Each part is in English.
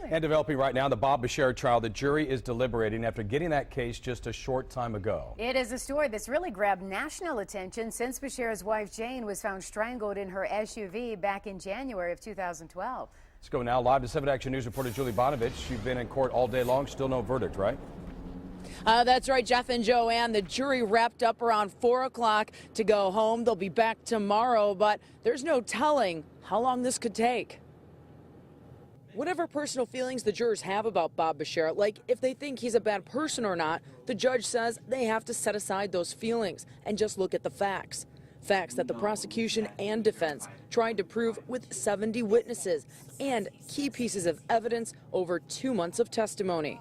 And developing right now, the Bob Bashara trial, the jury is deliberating after getting that case just a short time ago. It is a story that's really grabbed national attention since Bashara's wife Jane was found strangled in her SUV back in January of 2012. Let's go now live to 7 Action News reporter Julie Bonovich. You've been in court all day long, still no verdict, right? That's right, Jeff and Joanne. The jury wrapped up around 4 o'clock to go home. They'll be back tomorrow, but there's no telling how long this could take. Whatever personal feelings the jurors have about Bob Bashara, like if they think he's a bad person or not, the judge says they have to set aside those feelings and just look at the facts. Facts that the prosecution and defense tried to prove with 70 witnesses and key pieces of evidence over 2 months of testimony.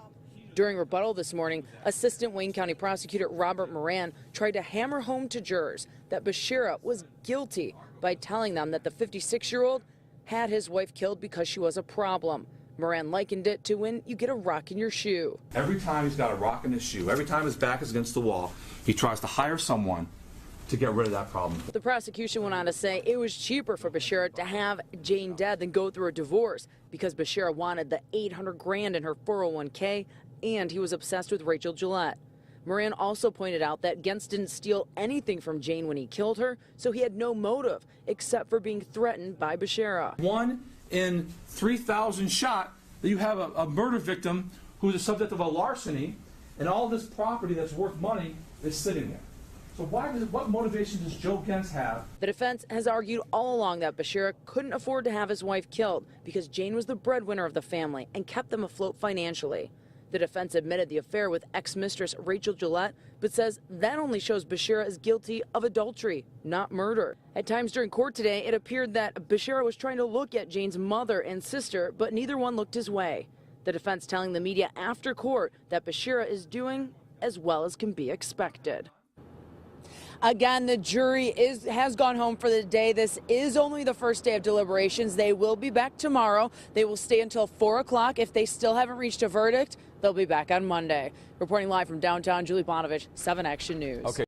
During rebuttal this morning, Assistant Wayne County Prosecutor Robert Moran tried to hammer home to jurors that Bashara was guilty by telling them that the 56-year-old had his wife killed because she was a problem. Moran likened it to when you get a rock in your shoe. Every time he's got a rock in his shoe, every time his back is against the wall, he tries to hire someone to get rid of that problem. The prosecution went on to say it was cheaper for Bashara to have Jane dead than go through a divorce because Bashara wanted the $800 grand in her 401k and he was obsessed with Rachel Gillette. Moran also pointed out that Gentz didn't steal anything from Jane when he killed her, so he had no motive except for being threatened by Bashara. 1 in 3,000 shot that you have a murder victim who's the subject of a larceny, and all this property that's worth money is sitting there. So what motivation does Joe Gentz have? The defense has argued all along that Bashara couldn't afford to have his wife killed because Jane was the breadwinner of the family and kept them afloat financially. The defense admitted the affair with ex-mistress Rachel Gillette, but says that only shows Bashara is guilty of adultery, not murder. At times during court today, it appeared that Bashara was trying to look at Jane's mother and sister, but neither one looked his way. The defense telling the media after court that Bashara is doing as well as can be expected. Again, the jury has gone home for the day. This is only the first day of deliberations. They will be back tomorrow. They will stay until 4 o'clock. If they still haven't reached a verdict, they'll be back on Monday. Reporting live from downtown, Julie Bonovich, 7 Action News. Okay.